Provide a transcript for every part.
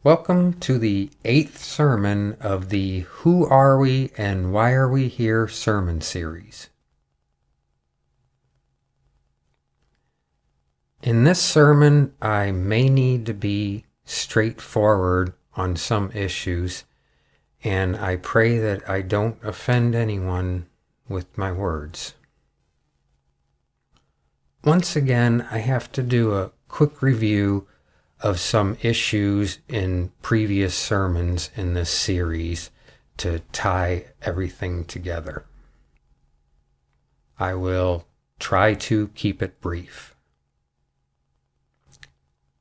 Welcome to the 8th sermon of the Who Are We and Why Are We Here sermon series. In this sermon, I may need to be straightforward on some issues, and I pray that I don't offend anyone with my words. Once again, I have to do a quick review of some issues in previous sermons in this series to tie everything together. I will try to keep it brief.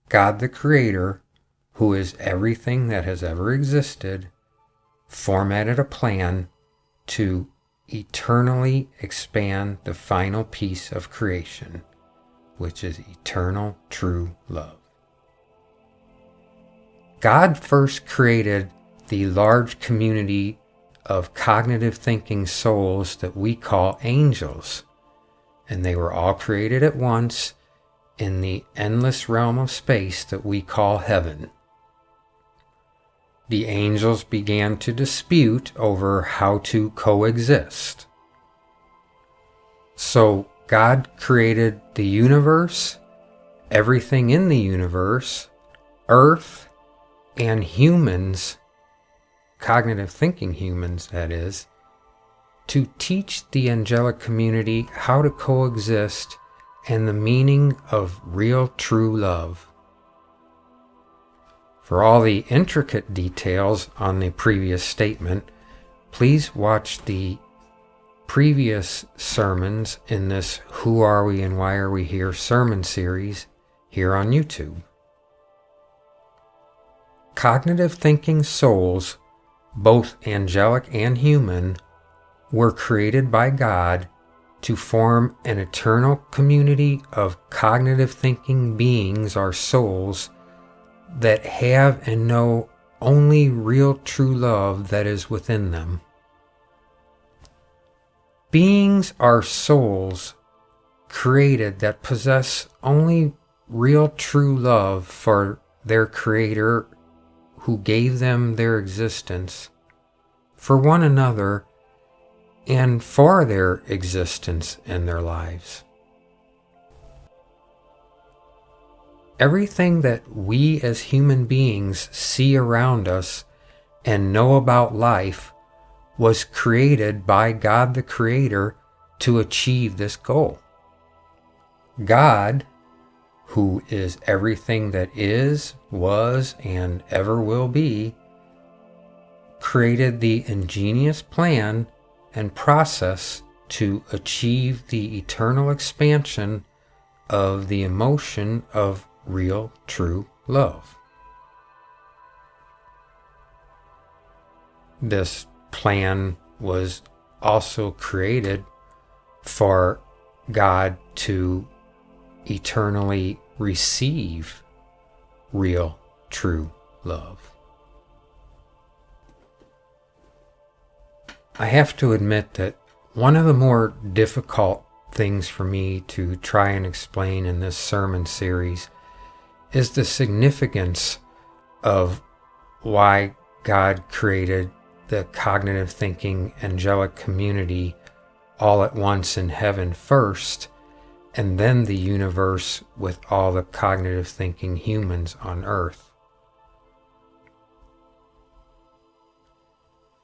God the Creator, who is everything that has ever existed, formatted a plan to eternally expand the final piece of creation, which is eternal true love. God first created the large community of cognitive thinking souls that we call angels, and they were all created at once in the endless realm of space that we call heaven. The angels began to dispute over how to coexist. So God created the universe, everything in the universe, Earth, and humans, cognitive thinking humans that is, to teach the angelic community how to coexist and the meaning of real true love. For all the intricate details on the previous statement, please watch the previous sermons in this Who Are We and Why Are We Here sermon series here on YouTube. Cognitive thinking souls, both angelic and human, were created by God to form an eternal community of cognitive thinking beings or souls that have and know only real true love that is within them. Beings are souls created that possess only real true love for their Creator who gave them their existence, for one another, and for their existence in their lives. Everything that we as human beings see around us and know about life was created by God the Creator to achieve this goal. God, who is everything that is, was, and ever will be, created the ingenious plan and process to achieve the eternal expansion of the emotion of real, true love. This plan was also created for God to eternally receive real, true love. I have to admit that one of the more difficult things for me to try and explain in this sermon series is the significance of why God created the cognitive thinking angelic community all at once in heaven first, and then the universe with all the cognitive thinking humans on earth.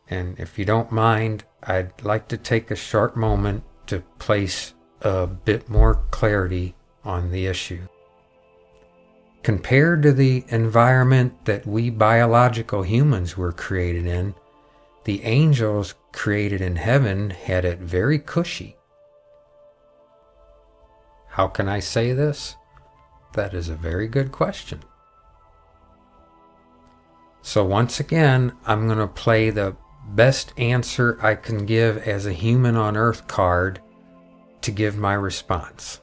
And if you don't mind, I'd like to take a short moment to place a bit more clarity on the issue. Compared to the environment that we biological humans were created in, the angels created in heaven had it very cushy. How can I say this? That is a very good question. So once again, I'm going to play the best answer I can give as a human on earth card to give my response.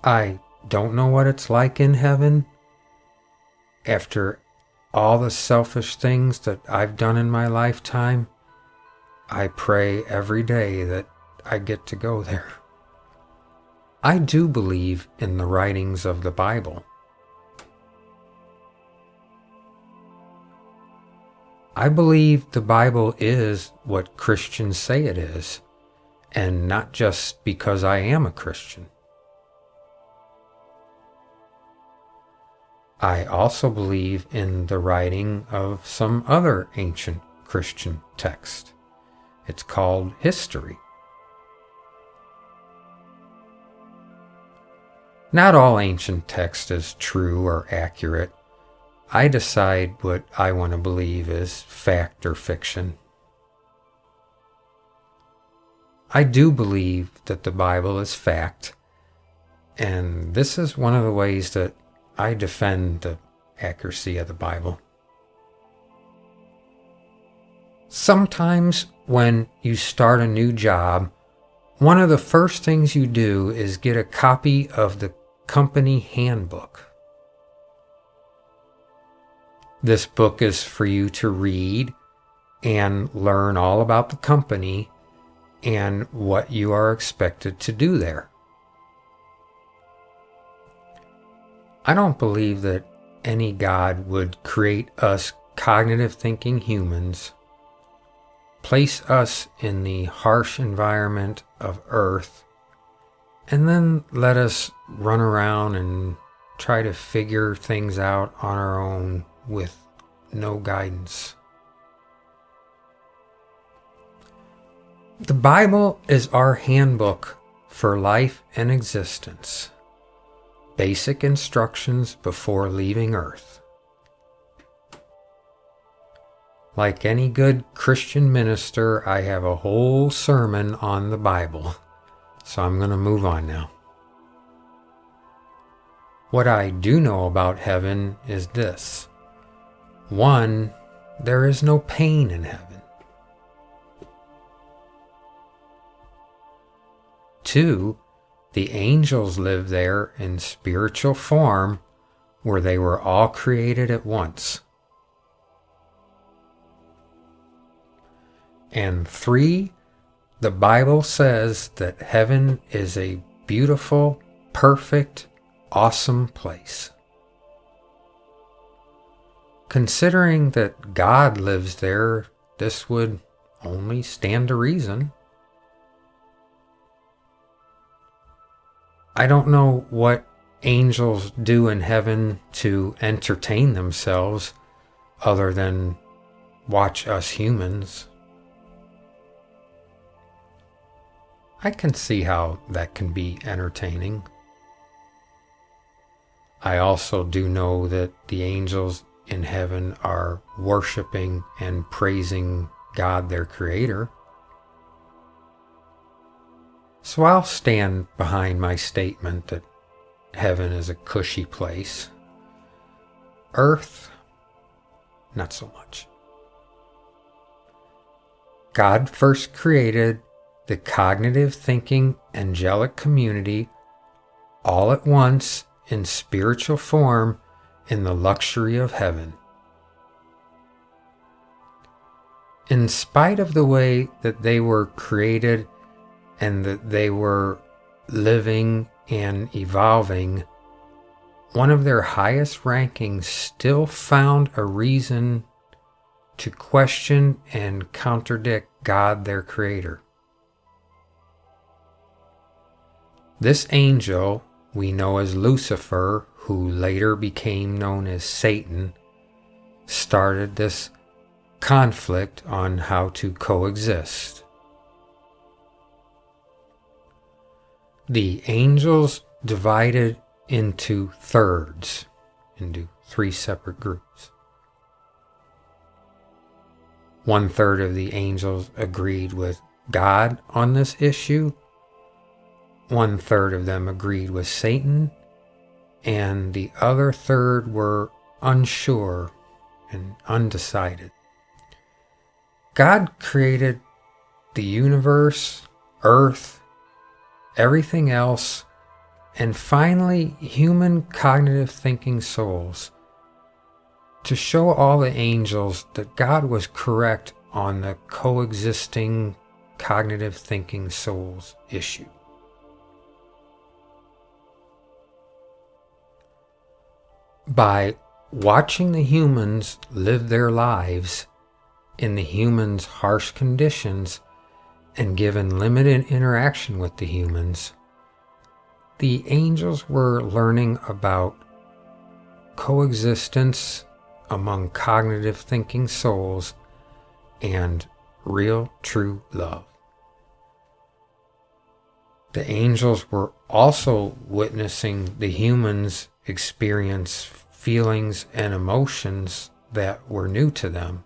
I don't know what it's like in heaven after all the selfish things that I've done in my lifetime. I pray every day that I get to go there. I do believe in the writings of the Bible. I believe the Bible is what Christians say it is, and not just because I am a Christian. I also believe in the writing of some other ancient Christian text. It's called history. Not all ancient text is true or accurate. I decide what I want to believe is fact or fiction. I do believe that the Bible is fact, and this is one of the ways that I defend the accuracy of the Bible. Sometimes when you start a new job, one of the first things you do is get a copy of the company handbook. This book is for you to read and learn all about the company and what you are expected to do there. I don't believe that any God would create us cognitive thinking humans, place us in the harsh environment of Earth, and then let us run around and try to figure things out on our own with no guidance. The Bible is our handbook for life and existence. Basic instructions before leaving Earth. Like any good Christian minister, I have a whole sermon on the Bible, so I'm going to move on now. What I do know about heaven is this. 1, there is no pain in heaven. 2, the angels live there in spiritual form where they were all created at once. And 3, the Bible says that heaven is a beautiful, perfect, awesome place. Considering that God lives there, this would only stand to reason. I don't know what angels do in heaven to entertain themselves other than watch us humans. I can see how that can be entertaining. I also do know that the angels in heaven are worshiping and praising God, their Creator. So I'll stand behind my statement that heaven is a cushy place. Earth, not so much. God first created the cognitive thinking angelic community all at once in spiritual form in the luxury of heaven. In spite of the way that they were created and that they were living and evolving, one of their highest rankings still found a reason to question and contradict God, their Creator. This angel we know as Lucifer, who later became known as Satan, started this conflict on how to coexist. The angels divided into thirds, into 3 separate groups. 1/3 of the angels agreed with God on this issue. 1/3 of them agreed with Satan, and the other third were unsure and undecided. God created the universe, Earth, everything else, and finally human cognitive thinking souls to show all the angels that God was correct on the coexisting cognitive thinking souls issue. By watching the humans live their lives in the humans' harsh conditions and given limited interaction with the humans, the angels were learning about coexistence among cognitive thinking souls and real true love. The angels were also witnessing the humans experience feelings and emotions that were new to them.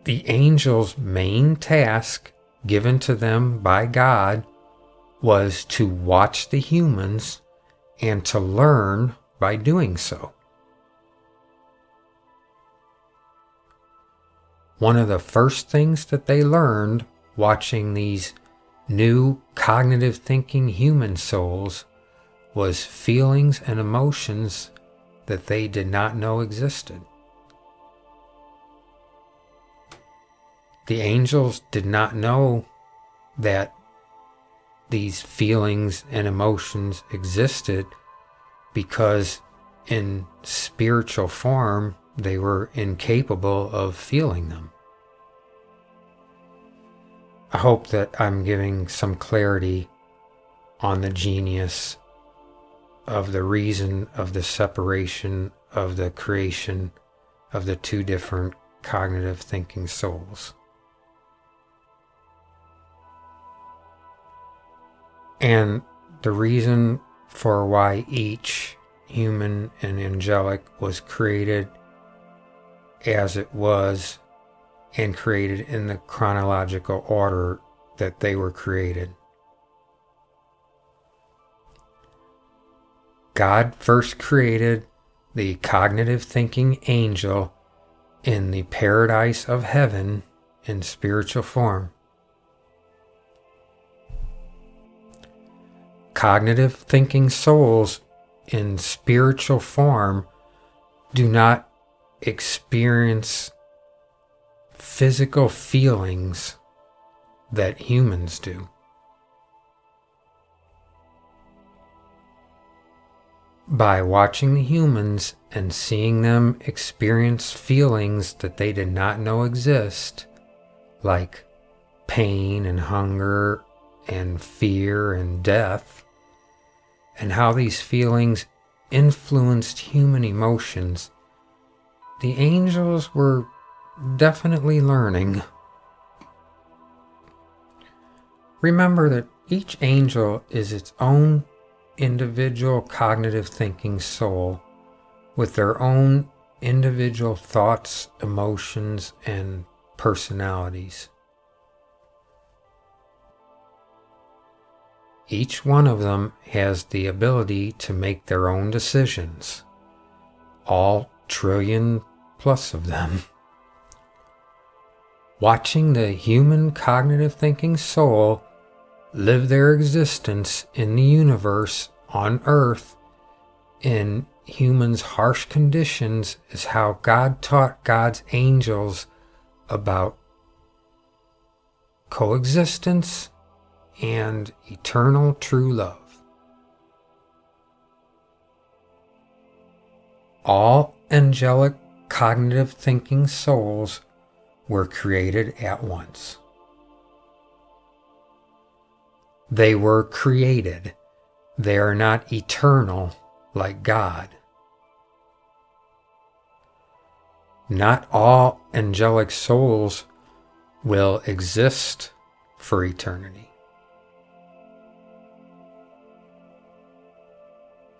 The angels' main task given to them by God was to watch the humans and to learn by doing so. One of the first things that they learned watching these new cognitive thinking human souls was feelings and emotions that they did not know existed. The angels did not know that these feelings and emotions existed because in spiritual form they were incapable of feeling them. I hope that I'm giving some clarity on the genius of the reason of the separation of the creation of the two different cognitive thinking souls. And the reason for why each human and angelic was created as it was and created in the chronological order that they were created. God first created the cognitive thinking angel in the paradise of heaven in spiritual form. Cognitive thinking souls in spiritual form do not experience physical feelings that humans do. By watching the humans and seeing them experience feelings that they did not know exist, like pain and hunger and fear and death, and how these feelings influenced human emotions, the angels were definitely learning. Remember that each angel is its own individual cognitive thinking soul with their own individual thoughts, emotions, and personalities. Each one of them has the ability to make their own decisions, all trillion plus of them. Watching the human cognitive thinking soul live their existence in the universe on Earth in humans' harsh conditions is how God taught God's angels about coexistence and eternal true love. All angelic cognitive thinking souls were created at once. They were created. They are not eternal like God. Not all angelic souls will exist for eternity.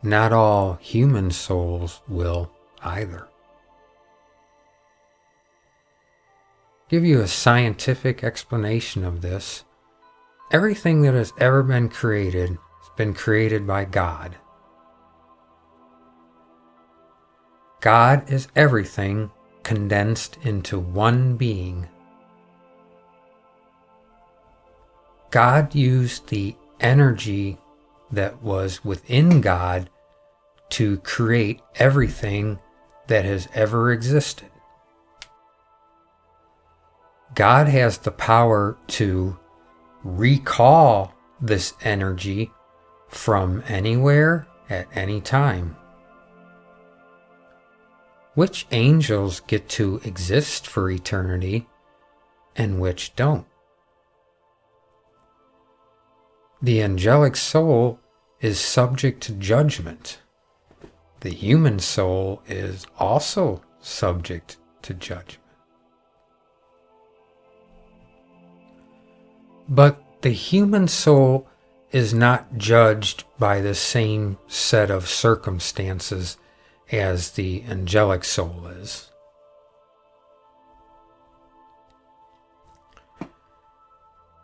Not all human souls will either. Give you a scientific explanation of this. Everything that has ever been created has been created by God. God is everything condensed into one being. God used the energy that was within God to create everything that has ever existed. God has the power to recall this energy from anywhere at any time. which angels get to exist for eternity and which don't. The angelic soul is subject to judgment. The human soul is also subject to judgment. But the human soul is not judged by the same set of circumstances as the angelic soul is.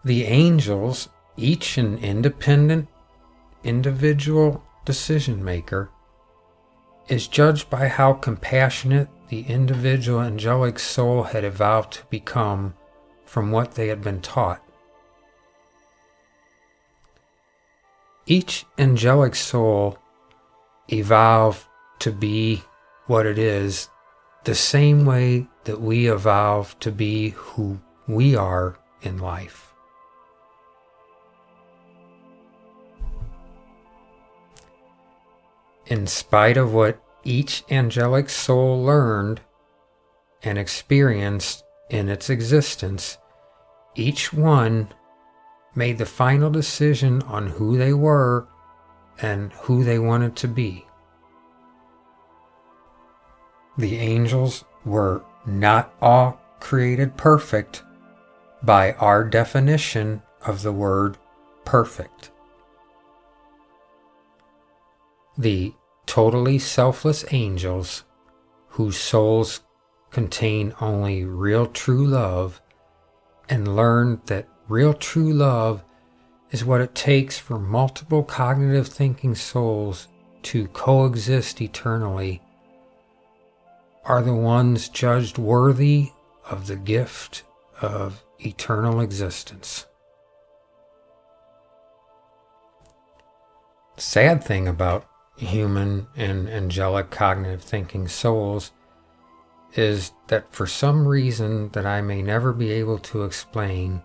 The angels, each an independent, individual decision maker, is judged by how compassionate the individual angelic soul had evolved to become from what they had been taught. Each angelic soul evolved to be what it is the same way that we evolve to be who we are in life. In spite of what each angelic soul learned and experienced in its existence, each one made the final decision on who they were and who they wanted to be. The angels were not all created perfect by our definition of the word perfect. The totally selfless angels, whose souls contain only real true love, and learned that real true love is what it takes for multiple cognitive thinking souls to coexist eternally, are the ones judged worthy of the gift of eternal existence. The sad thing about human and angelic cognitive thinking souls is that for some reason that I may never be able to explain,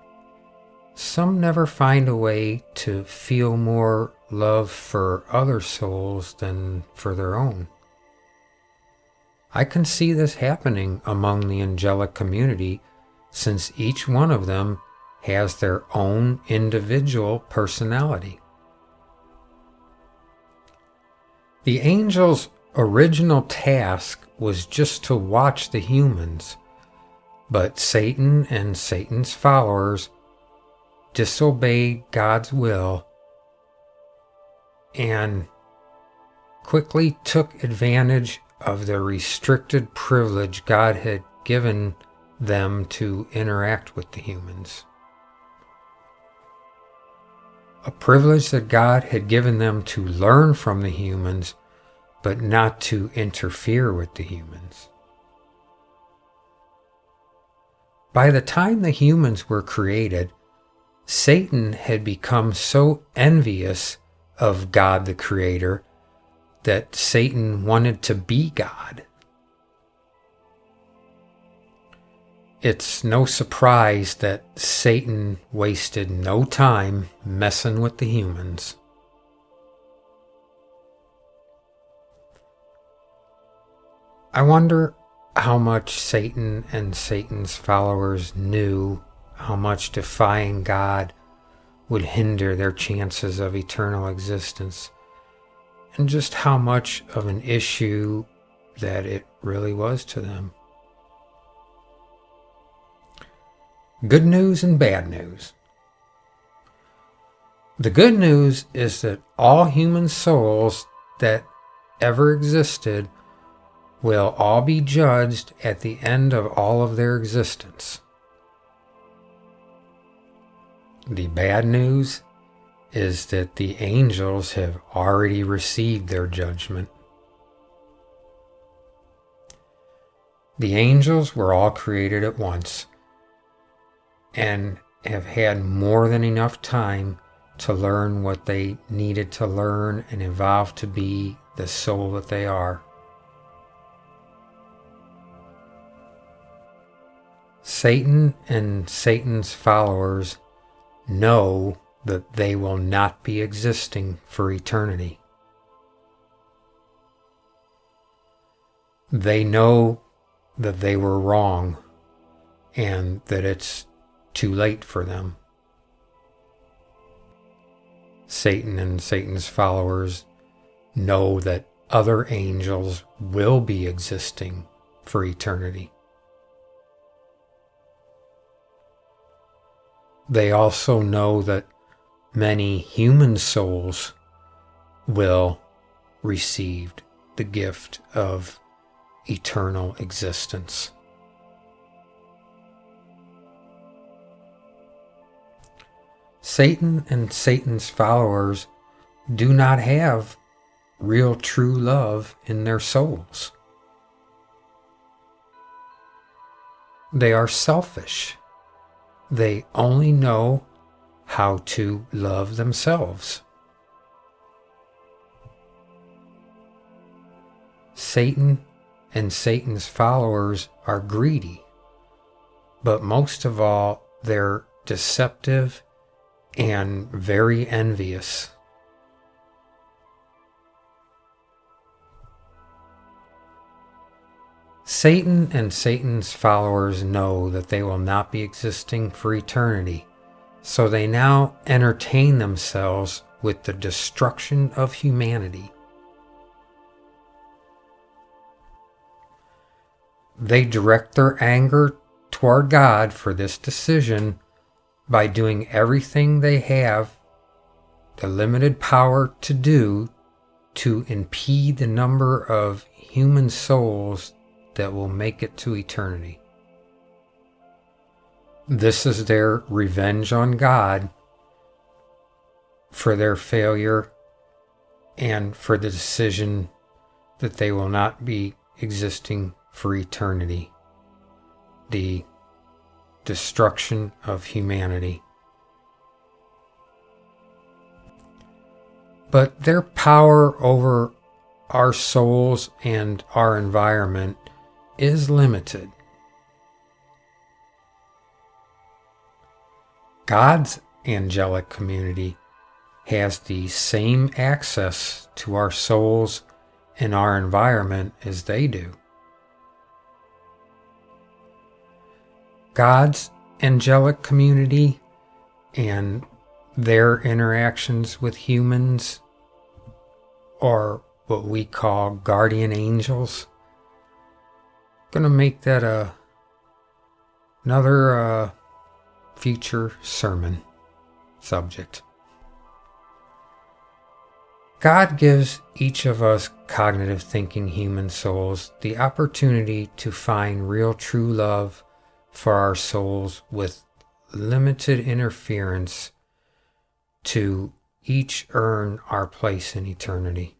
some never find a way to feel more love for other souls than for their own. I can see this happening among the angelic community, since each one of them has their own individual personality. The angels' original task was just to watch the humans, but Satan and Satan's followers disobeyed God's will and quickly took advantage of the restricted privilege God had given them to interact with the humans. A privilege that God had given them to learn from the humans, but not to interfere with the humans. By the time the humans were created, Satan had become so envious of God the Creator that Satan wanted to be God. It's no surprise that Satan wasted no time messing with the humans. I wonder how much Satan and Satan's followers knew how much defying God would hinder their chances of eternal existence, and just how much of an issue that it really was to them. Good news and bad news. The good news is that all human souls that ever existed will all be judged at the end of all of their existence. The bad news is that the angels have already received their judgment. The angels were all created at once and have had more than enough time to learn what they needed to learn and evolve to be the soul that they are. Satan and Satan's followers know that they will not be existing for eternity. They know that they were wrong and that it's too late for them. Satan and Satan's followers know that other angels will be existing for eternity. They also know that many human souls will receive the gift of eternal existence. Satan and Satan's followers do not have real true love in their souls. They are selfish. They only know how to love themselves. Satan and Satan's followers are greedy, but most of all, they're deceptive and very envious. Satan and Satan's followers know that they will not be existing for eternity, so they now entertain themselves with the destruction of humanity. They direct their anger toward God for this decision by doing everything they have the limited power to do to impede the number of human souls that will make it to eternity. This is their revenge on God for their failure and for the decision that they will not be existing for eternity. The destruction of humanity. But their power over our souls and our environment is limited. God's angelic community has the same access to our souls and our environment as they do. God's angelic community and their interactions with humans, or what we call guardian angels, gonna make that another future sermon subject. God gives each of us cognitive thinking human souls the opportunity to find real true love for our souls with limited interference to each earn our place in eternity.